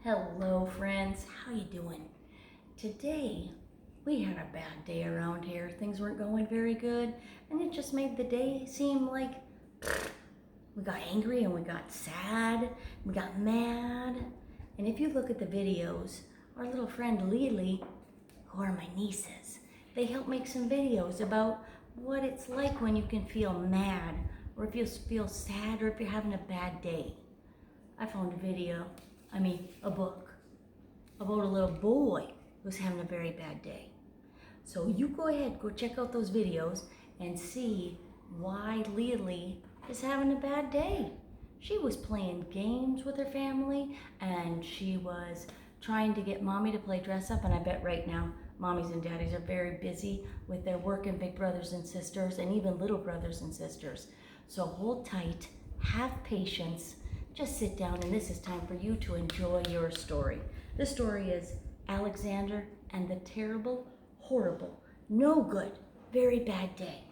Hello friends, how you doing? Today we had a bad day around here. Things weren't going very good and it just made the day seem like we got angry and we got sad, we got mad. And if you look at the videos, our little friend Lily, who are my nieces, they help make some videos about what it's like when you can feel mad or if you feel sad or if you're having a bad day. I found a book about a little boy who's having a very bad day. So you go ahead, go check out those videos and see why Lily is having a bad day. She was playing games with her family and she was trying to get mommy to play dress up, and I bet right now mommies and daddies are very busy with their work and big brothers and sisters and even little brothers and sisters. So hold tight, have patience, just sit down, and this is time for you to enjoy your story. This story is Alexander and the Terrible, Horrible, No Good, Very Bad Day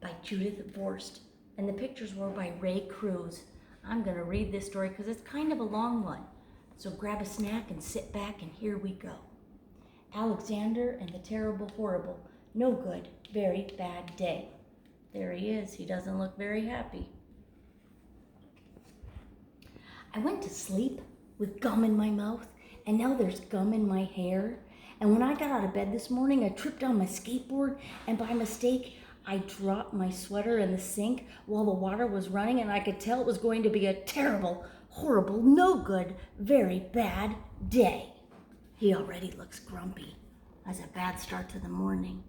by Judith Vorst. And the pictures were by Ray Cruz. I'm going to read this story because it's kind of a long one. So grab a snack and sit back, and here we go. Alexander and the Terrible, Horrible, No Good, Very Bad Day. There he is. He doesn't look very happy. I went to sleep with gum in my mouth, and now there's gum in my hair. And when I got out of bed this morning, I tripped on my skateboard, and by mistake, I dropped my sweater in the sink while the water was running, and I could tell it was going to be a terrible, horrible, no good, very bad day. He already looks grumpy. That's a bad start to the morning.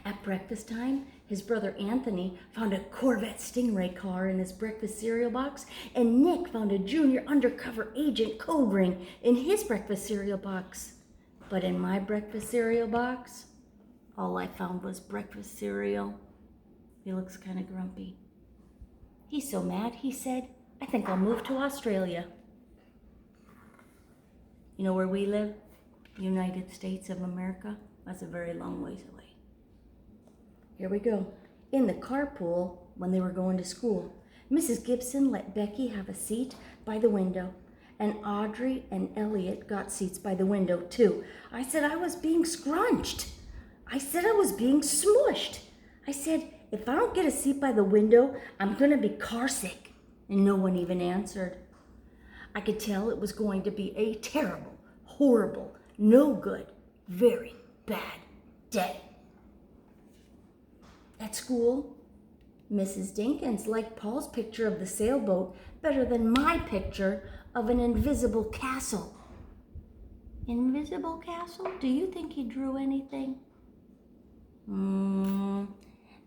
At breakfast time, his brother Anthony found a Corvette Stingray car in his breakfast cereal box, and Nick found a junior undercover agent code ring in his breakfast cereal box. But in my breakfast cereal box, all I found was breakfast cereal. He looks kind of grumpy. He's so mad, he said, I think I'll move to Australia. You know where we live? United States of America. That's a very long ways away. Here we go. In the carpool, when they were going to school, Mrs. Gibson let Becky have a seat by the window, and Audrey and Elliot got seats by the window too. I said I was being scrunched. I said I was being smushed. I said, if I don't get a seat by the window, I'm going to be car sick. And no one even answered. I could tell it was going to be a terrible, horrible, no good, very bad day. At school, Mrs. Dinkins liked Paul's picture of the sailboat better than my picture of an invisible castle. Invisible castle? Do you think he drew anything? And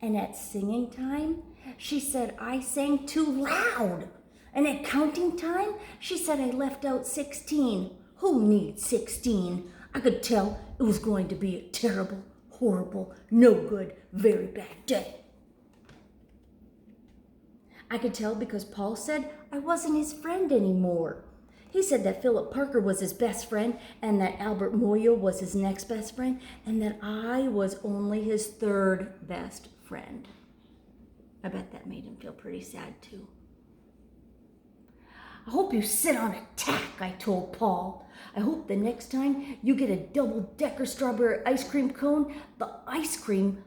at singing time, she said I sang too loud. And at counting time, she said I left out 16. Who needs 16? I could tell it was going to be a terrible, horrible, no good, very bad day. I could tell because Paul said I wasn't his friend anymore. He said that Philip Parker was his best friend and that Albert Moyo was his next best friend and that I was only his third best friend. I bet that made him feel pretty sad too. I hope you sit on a tack, I told Paul. I hope the next time you get a double-decker strawberry ice cream cone, the ice cream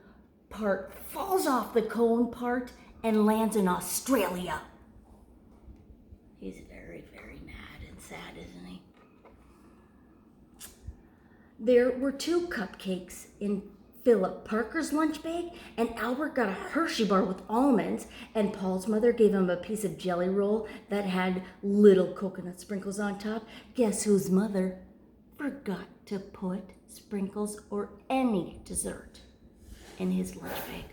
part falls off the cone part and lands in Australia. He's very, very mad and sad, isn't he? There were 2 cupcakes in Philip Parker's lunch bag, and Albert got a Hershey bar with almonds, and Paul's mother gave him a piece of jelly roll that had little coconut sprinkles on top. Guess whose mother forgot to put sprinkles or any dessert in his lunch bag?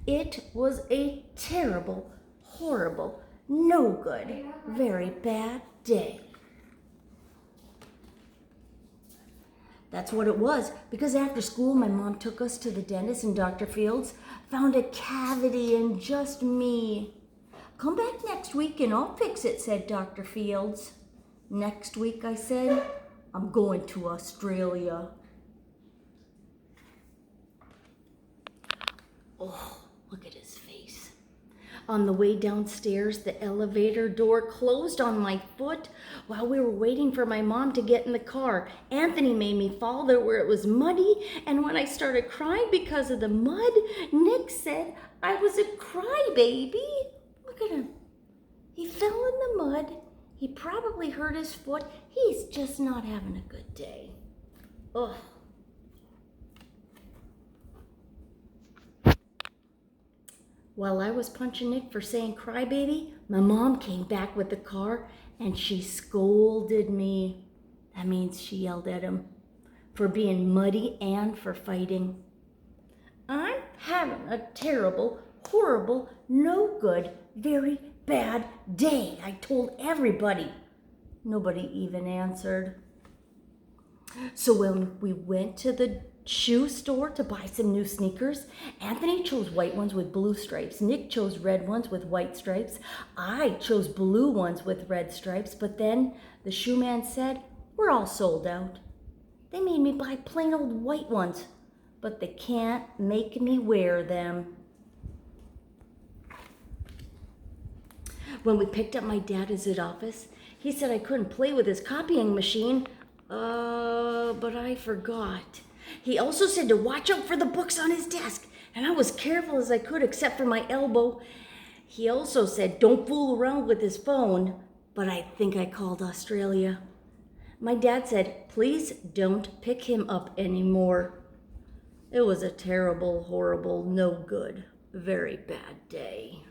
It was a terrible, horrible, no good, very bad day. That's what it was, because after school, my mom took us to the dentist, and Dr. Fields found a cavity in just me. Come back next week and I'll fix it, said Dr. Fields. Next week, I said, I'm going to Australia. Oh, look at his face. On the way downstairs, the elevator door closed on my foot while we were waiting for my mom to get in the car. Anthony made me fall there where it was muddy, and when I started crying because of the mud, Nick said I was a crybaby. Look at him. He fell in the mud. He probably hurt his foot. He's just not having a good day. Ugh. While I was punching Nick for saying crybaby, my mom came back with the car and she scolded me. That means she yelled at him for being muddy and for fighting. I'm having a terrible, horrible, no good, very bad day, I told everybody. Nobody even answered. So when we went to the shoe store to buy some new sneakers, Anthony chose white ones with blue stripes. Nick chose red ones with white stripes. I chose blue ones with red stripes, but then the shoe man said, we're all sold out. They made me buy plain old white ones, but they can't make me wear them. When we picked up my dad at his office, he said I couldn't play with his copying machine, but I forgot. He also said to watch out for the books on his desk, and I was careful as I could except for my elbow. He also said don't fool around with his phone, but I think I called Australia. My dad said, please don't pick him up anymore. It was a terrible, horrible, no good, very bad day.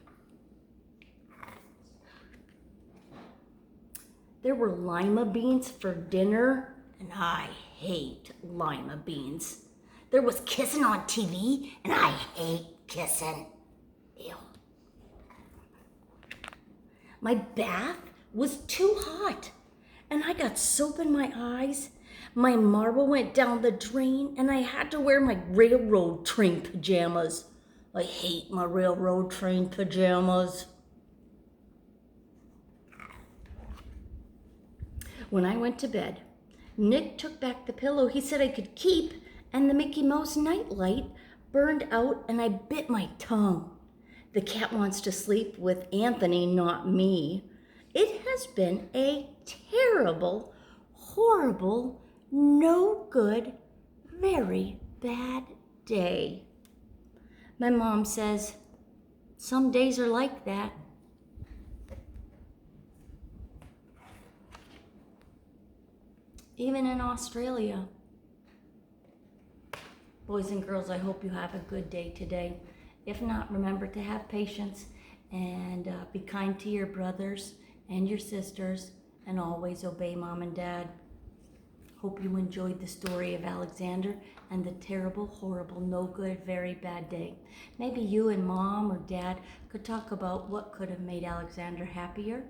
There were lima beans for dinner, and I hate lima beans. There was kissing on TV, and I hate kissing. Ew. My bath was too hot, and I got soap in my eyes. My marble went down the drain, and I had to wear my railroad train pajamas. I hate my railroad train pajamas. When I went to bed, Nick took back the pillow he said I could keep, and the Mickey Mouse nightlight burned out, and I bit my tongue. The cat wants to sleep with Anthony, not me. It has been a terrible, horrible, no good, very bad day. My mom says, some days are like that. Even in Australia. Boys and girls, I hope you have a good day today. If not, remember to have patience and be kind to your brothers and your sisters, and always obey mom and dad. Hope you enjoyed the story of Alexander and the terrible, horrible, no good, very bad day. Maybe you and mom or dad could talk about what could have made Alexander happier,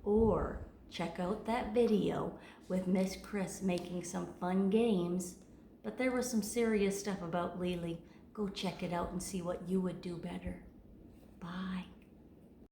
or check out that video with Miss Chris making some fun games, but there was some serious stuff about Lily. Go check it out and see what you would do better. Bye.